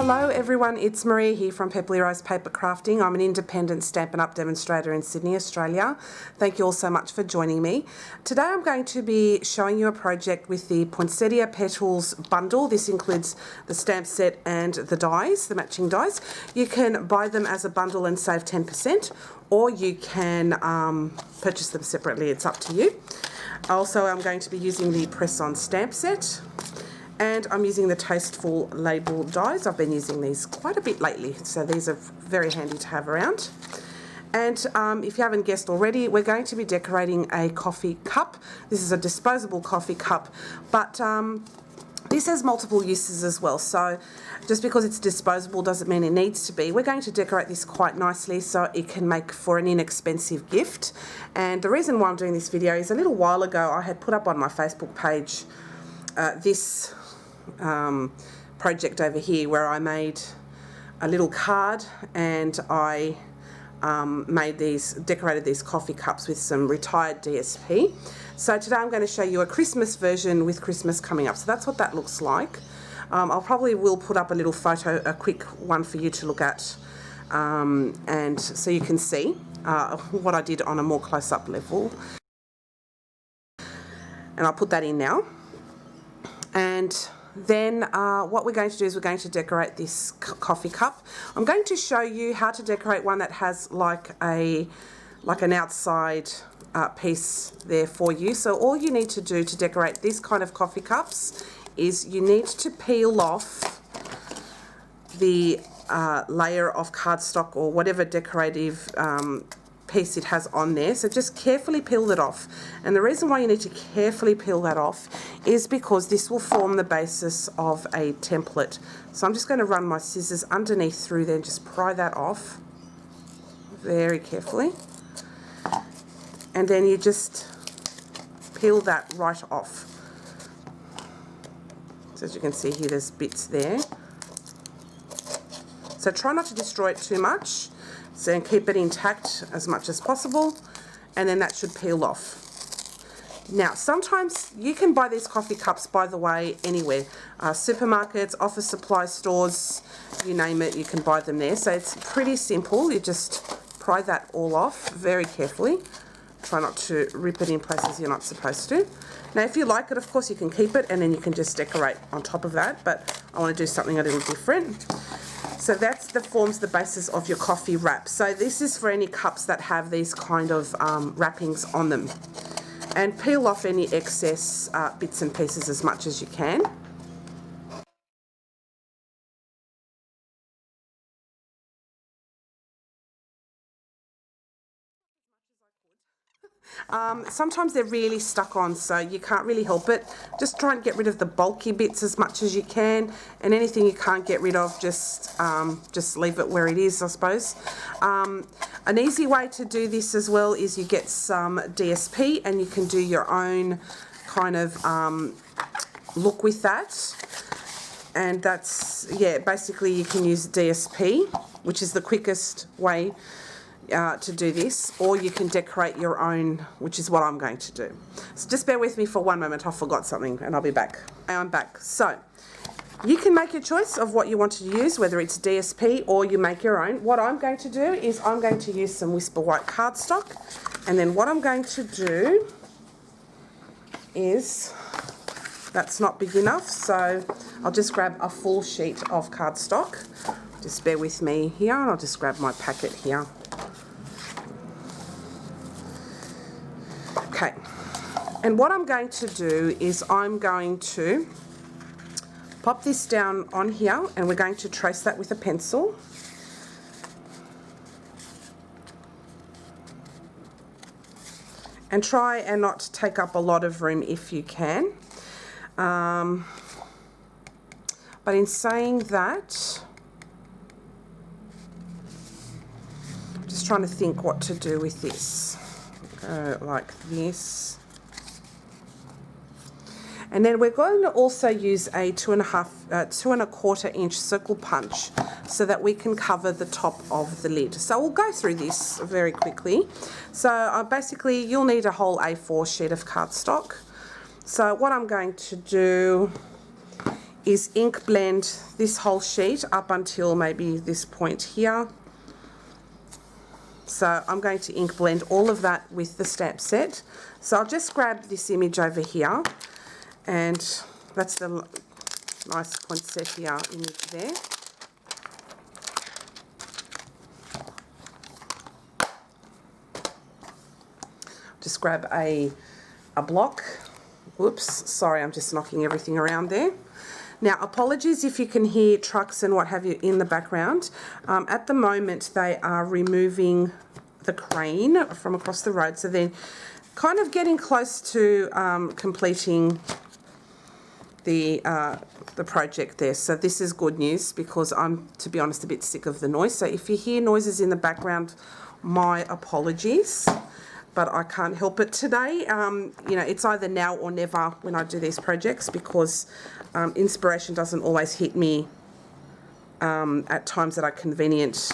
Hello everyone, it's Maria here from Pepperly Rose Paper Crafting. I'm an independent Stampin' Up! Demonstrator in Sydney, Australia. Thank you all so much for joining me. Today I'm going to be showing you a project with the Poinsettia Petals bundle. This includes the stamp set and the dies, the matching dies. You can buy them as a bundle and save 10%, or you can purchase them separately, it's up to you. Also, I'm going to be using the press-on stamp set. And I'm using the Tasteful label dies. I've been using these quite a bit lately, so these are very handy to have around. And if you haven't guessed already, we're going to be decorating a coffee cup. This is a disposable coffee cup, but this has multiple uses as well. So just because it's disposable doesn't mean it needs to be. We're going to decorate this quite nicely so it can make for an inexpensive gift. And the reason why I'm doing this video is a little while ago I had put up on my Facebook page this project over here where I made a little card and I decorated these coffee cups with some retired DSP. So today I'm going to show you a Christmas version with Christmas coming up. So that's what that looks like. I'll probably will put up a little photo, a quick one for you to look at, and so you can see what I did on a more close-up level. And I'll put that in now. And then what we're going to do is we're going to decorate this coffee cup. I'm going to show you how to decorate one that has like an outside piece there for you. So all you need to do to decorate this kind of coffee cups is you need to peel off the layer of cardstock or whatever decorative piece it has on there. So just carefully peel it off, and the reason why you need to carefully peel that off is because this will form the basis of a template. So I'm just going to run my scissors underneath through there and just pry that off very carefully, and then you just peel that right off. So as you can see here, there's bits there, so try not to destroy it too much. So and keep it intact as much as possible, and then that should peel off. Now, sometimes you can buy these coffee cups, by the way, anywhere. Supermarkets, office supply stores, you name it, you can buy them there. So it's pretty simple. You just pry that all off very carefully. Try not to rip it in places you're not supposed to. Now, if you like it, of course, you can keep it, and then you can just decorate on top of that, but I want to do something a little different. So that forms the basis of your coffee wrap. So this is for any cups that have these kind of wrappings on them. And peel off any excess bits and pieces as much as you can. Sometimes they're really stuck on, so you can't really help it. Just try and get rid of the bulky bits as much as you can, and anything you can't get rid of, just leave it where it is, I suppose. An easy way to do this as well is you get some DSP and you can do your own kind of look with that. And that's, yeah, basically you can use DSP, which is the quickest way to do this, or you can decorate your own, which is what I'm going to do. So just bear with me for one moment, I forgot something and I'll be back. I'm back. So you can make your choice of what you want to use, whether it's DSP or you make your own. What I'm going to do is I'm going to use some Whisper White cardstock, and then what I'm going to do is, that's not big enough, so I'll just grab a full sheet of cardstock. Just bear with me here, and I'll just grab my packet here. Okay, and what I'm going to do is I'm going to pop this down on here, and we're going to trace that with a pencil. And try and not take up a lot of room if you can. But in saying that, I'm just trying to think what to do with this. Go like this. And then we're going to also use a 2 1/4 inch circle punch so that we can cover the top of the lid. So we'll go through this very quickly. So basically you'll need a whole A4 sheet of cardstock. So what I'm going to do is ink blend this whole sheet up until maybe this point here. So I'm going to ink blend all of that with the stamp set. So I'll just grab this image over here, and that's the nice poinsettia image there. Just grab a block. Whoops, sorry, I'm just knocking everything around there. Now, apologies if you can hear trucks and what have you in the background. At the moment, they are removing the crane from across the road, so they're kind of getting close to completing the project there. So this is good news, because I'm, to be honest, a bit sick of the noise. So if you hear noises in the background, my apologies. But I can't help it today. You know, it's either now or never when I do these projects, because inspiration doesn't always hit me at times that are convenient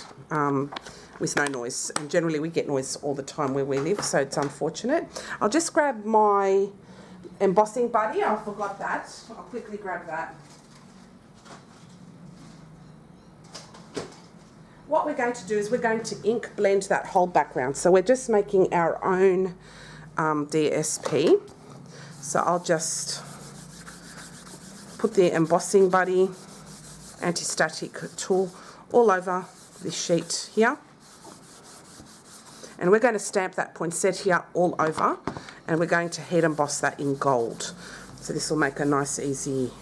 with no noise. And generally we get noise all the time where we live, so it's unfortunate. I'll just grab my embossing buddy. I forgot that. I'll quickly grab that. What we're going to do is we're going to ink blend that whole background. So we're just making our own DSP. So I'll just put the embossing buddy, anti-static tool all over this sheet here. And we're going to stamp that poinsettia all over, and we're going to head emboss that in gold. So this will make a nice, easy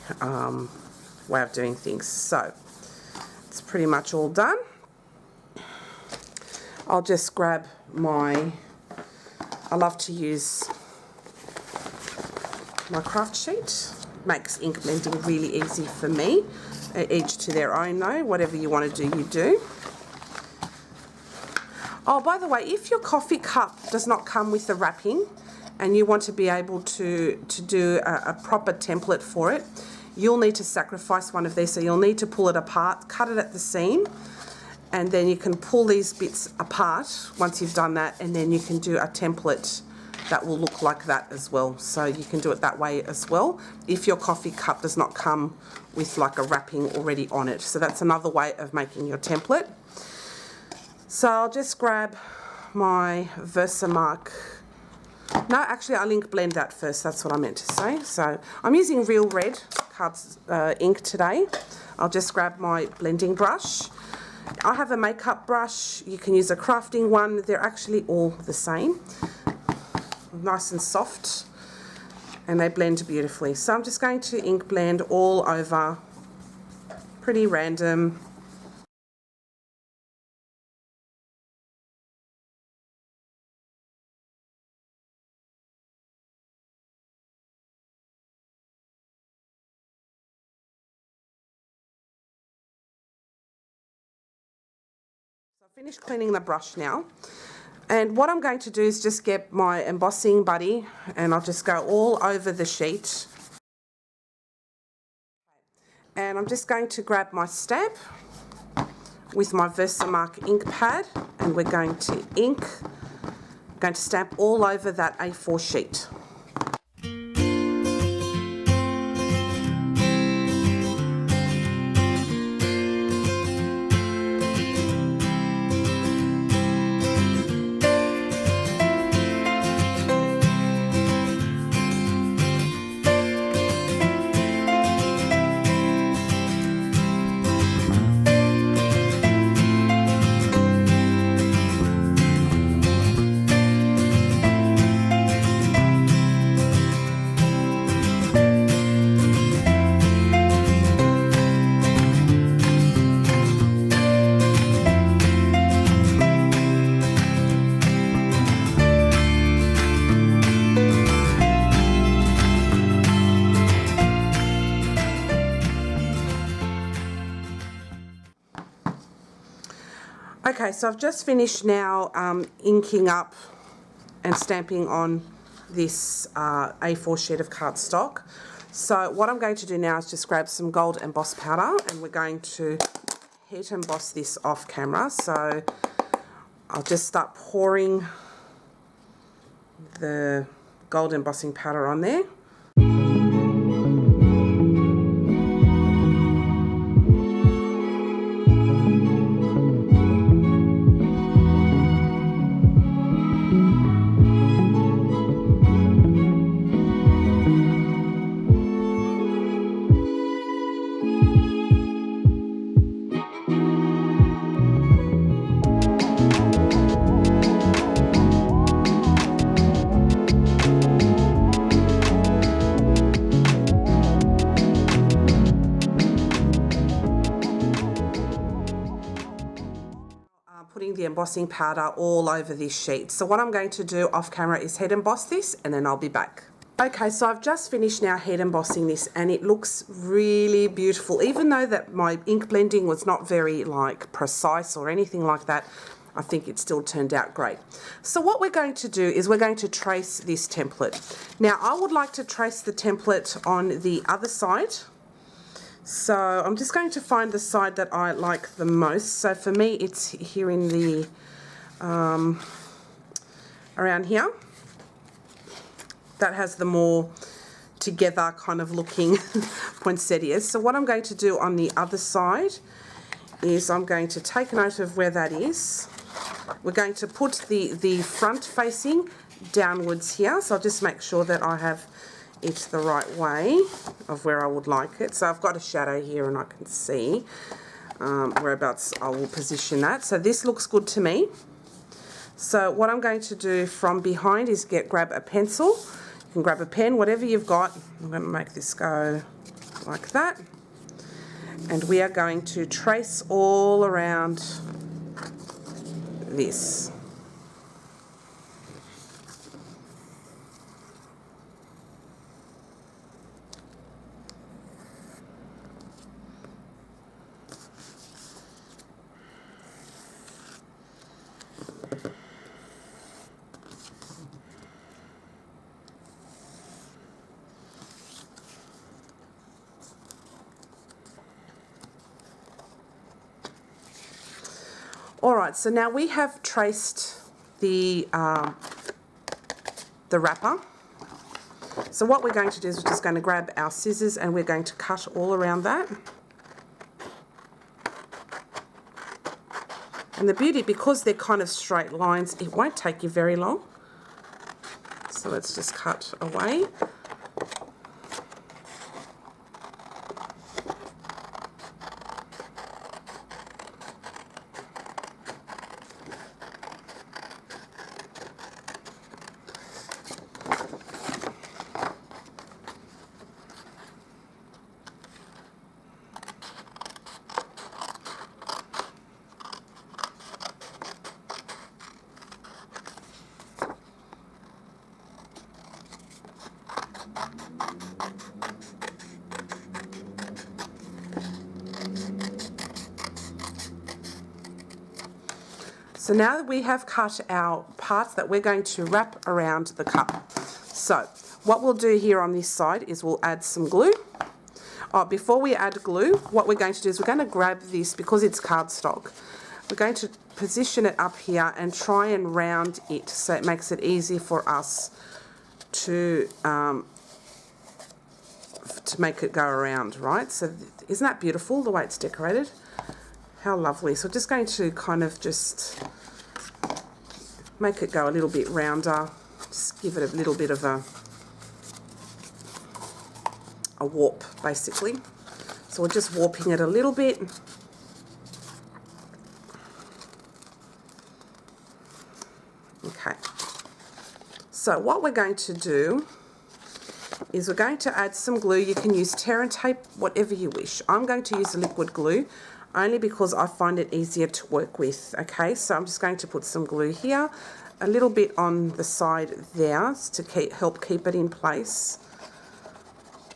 way of doing things. So it's pretty much all done. I'll just grab I love to use my craft sheet. Makes ink blending really easy for me. Each to their own though, whatever you want to do, you do. Oh, by the way, if your coffee cup does not come with the wrapping and you want to be able to do a proper template for it, you'll need to sacrifice one of these. So you'll need to pull it apart, cut it at the seam, and then you can pull these bits apart once you've done that, and then you can do a template that will look like that as well. So you can do it that way as well if your coffee cup does not come with like a wrapping already on it. So that's another way of making your template. So I'll just grab my Versamark. No, actually I'll ink blend that first, that's what I meant to say. So I'm using Real Red cards ink today. I'll just grab my blending brush. I have a makeup brush, you can use a crafting one, they're actually all the same. Nice and soft, and they blend beautifully. So I'm just going to ink blend all over, pretty random. Finished cleaning the brush now, and what I'm going to do is just get my embossing buddy, and I'll just go all over the sheet, and I'm just going to grab my stamp with my Versamark ink pad, and we're going to stamp all over that A4 sheet. Okay, so I've just finished now inking up and stamping on this A4 sheet of cardstock. So what I'm going to do now is just grab some gold emboss powder, and we're going to heat emboss this off camera. So I'll just start pouring the gold embossing powder on there. embossing powder all over this sheet. So what I'm going to do off camera is head emboss this, and then I'll be back. Okay, so I've just finished now head embossing this, and it looks really beautiful. Even though that my ink blending was not very precise or anything like that, I think it still turned out great. So what we're going to do is we're going to trace this template. Now I would like to trace the template on the other side. So I'm just going to find the side that I like the most. So for me it's here in the, around here. That has the more together kind of looking poinsettias. So what I'm going to do on the other side is I'm going to take note of where that is. We're going to put the front facing downwards here. So I'll just make sure that I have it the right way of where I would like it. So I've got a shadow here and I can see whereabouts I will position that. So this looks good to me. So what I'm going to do from behind is grab a pencil. You can grab a pen, whatever you've got. I'm going to make this go like that. And we are going to trace all around this. Alright, so now we have traced the wrapper. So what we're going to do is we're just going to grab our scissors and we're going to cut all around that. And the beauty, because they're kind of straight lines, it won't take you very long. So let's just cut away. So now that we have cut our parts that we're going to wrap around the cup. So what we'll do here on this side is we'll add some glue. Before we add glue, what we're going to do is we're going to grab this, because it's cardstock. We're going to position it up here and try and round it so it makes it easy for us to make it go around, right? So isn't that beautiful, the way it's decorated? How lovely. So I'm just going to kind of just make it go a little bit rounder, just give it a little bit of a warp, basically. So we're just warping it a little bit. Okay. So what we're going to do is we're going to add some glue. You can use tear and tape, whatever you wish. I'm going to use liquid glue, only because I find it easier to work with. Okay, so I'm just going to put some glue here, a little bit on the side there to help keep it in place.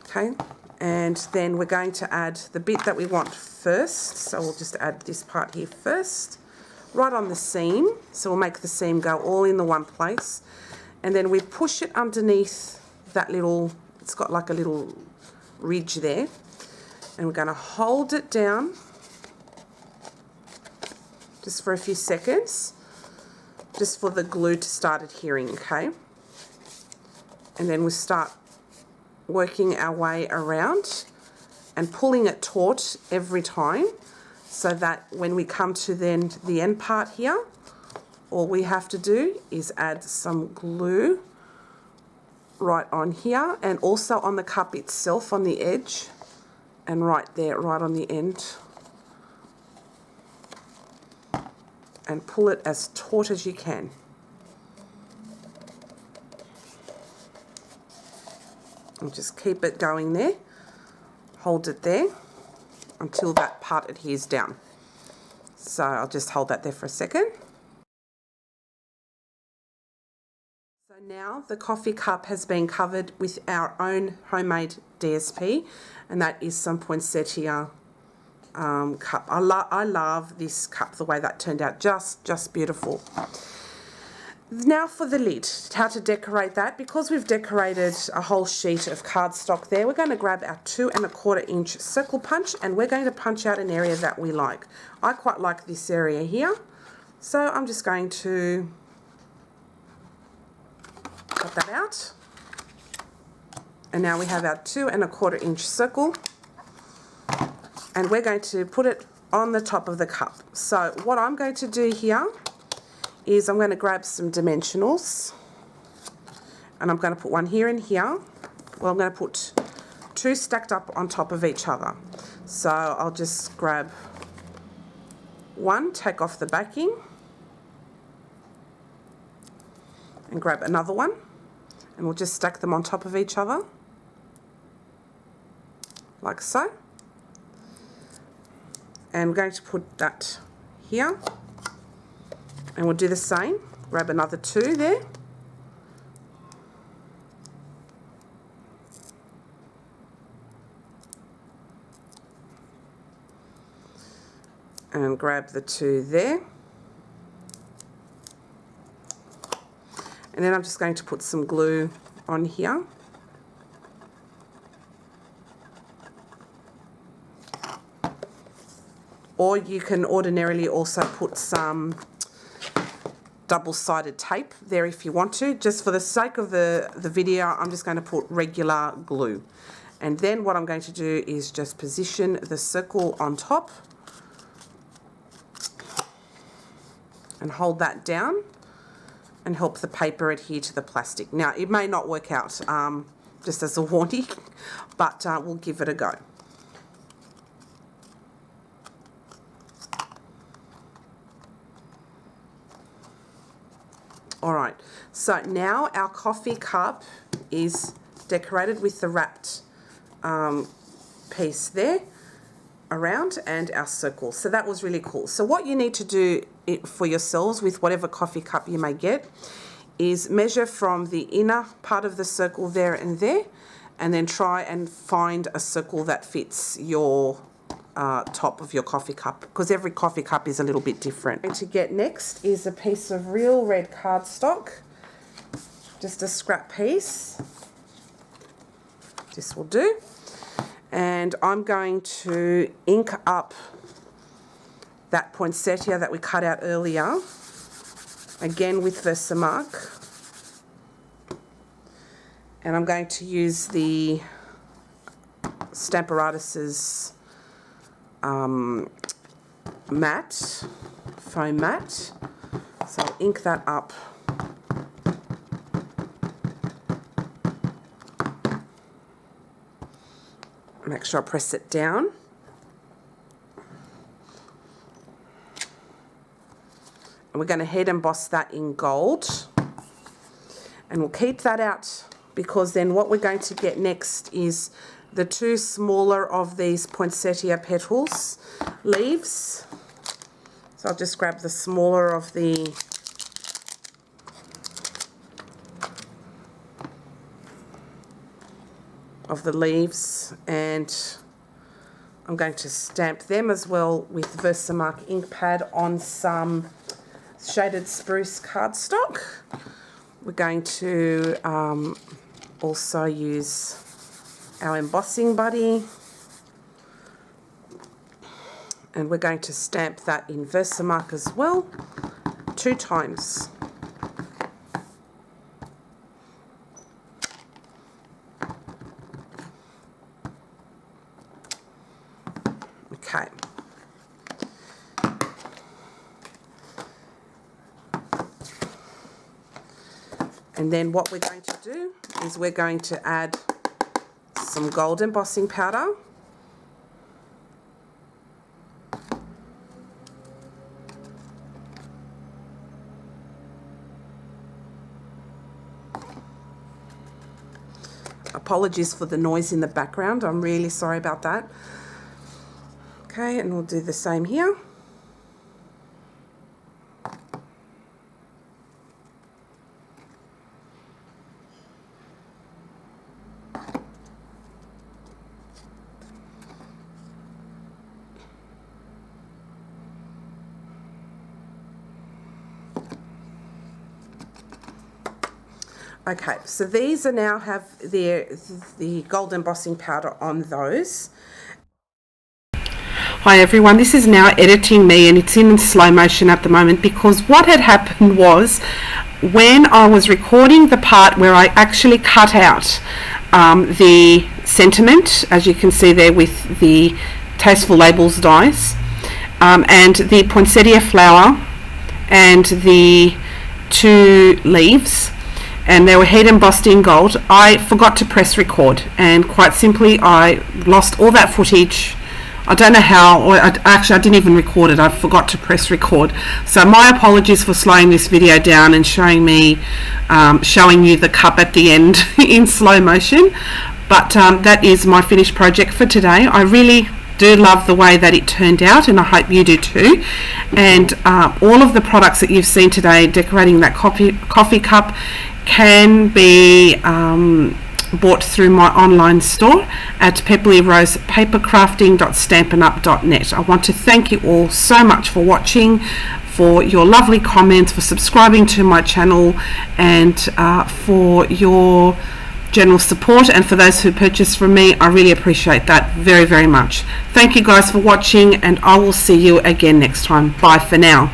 Okay, and then we're going to add the bit that we want first. So we'll just add this part here first, right on the seam. So we'll make the seam go all in the one place. And then we push it underneath that little, it's got like a little ridge there. And we're going to hold it down just for a few seconds, just for the glue to start adhering, okay? And then we start working our way around and pulling it taut every time, so that when we come to then the end part here, all we have to do is add some glue right on here, and also on the cup itself on the edge, and right there, right on the end. And pull it as taut as you can. And just keep it going there. Hold it there until that part adheres down. So I'll just hold that there for a second. the coffee cup has been covered with our own homemade DSP, and that is some poinsettia cup. I love this cup, the way that turned out, just beautiful. Now for the lid, how to decorate that. Because we've decorated a whole sheet of cardstock there, we're going to grab our 2 1/4 inch circle punch, and we're going to punch out an area that we like. I quite like this area here, so I'm just going to cut that out. And now we have our 2 1/4 inch circle, and we're going to put it on the top of the cup. So what I'm going to do here is I'm going to grab some dimensionals, and I'm going to put one here and here. Well, I'm going to put 2 stacked up on top of each other. So I'll just grab one, take off the backing, and grab another one, and we'll just stack them on top of each other, like so. And we're going to put that here. And we'll do the same. Grab another 2 there. And grab the 2 there. And then I'm just going to put some glue on here. Or you can ordinarily also put some double-sided tape there if you want to. Just for the sake of the video, I'm just going to put regular glue. And then what I'm going to do is just position the circle on top and hold that down and help the paper adhere to the plastic. Now, it may not work out, just as a warning, but we'll give it a go. Alright, so now our coffee cup is decorated with the wrapped piece there around and our circle. So that was really cool. So what you need to do for yourselves with whatever coffee cup you may get is measure from the inner part of the circle there and there, and then try and find a circle that fits your top of your coffee cup, because every coffee cup is a little bit different. And to get next is a piece of real red cardstock, just a scrap piece. This will do. And I'm going to ink up that poinsettia that we cut out earlier, again with Versamark. And I'm going to use the Stamparatus's matte, foam matte. So I'll ink that up. Make sure I press it down. And we're going to head emboss that in gold. And we'll keep that out, because then what we're going to get next is the 2 smaller of these poinsettia petals leaves. So I'll just grab the smaller of the leaves, and I'm going to stamp them as well with Versamark ink pad on some shaded spruce cardstock. We're going to also use our embossing buddy, and we're going to stamp that in Versamark as well 2 times. Okay. And then what we're going to do is we're going to add some gold embossing powder. Apologies for the noise in the background. I'm really sorry about that. Okay, and we'll do the same here. Okay, so these are now have the gold embossing powder on those. Hi everyone, this is now editing me and it's in slow motion at the moment because what had happened was when I was recording the part where I actually cut out the sentiment, as you can see there with the Tasteful Labels dies, and the poinsettia flower and the 2 leaves, and they were heat embossed in gold, I forgot to press record, and quite simply I lost all that footage. I don't know how, or I didn't even record it. I forgot to press record. So my apologies for slowing this video down and showing you the cup at the end in slow motion. But that is my finished project for today. I really do love the way that it turned out, and I hope you do too. And all of the products that you've seen today decorating that coffee cup can be bought through my online store at pepperyrosepapercrafting.stampinup.net. I want to thank you all so much for watching, for your lovely comments, for subscribing to my channel, and for your general support, and for those who purchase from me. I really appreciate that very, very much. Thank you guys for watching, and I will see you again next time. Bye for now.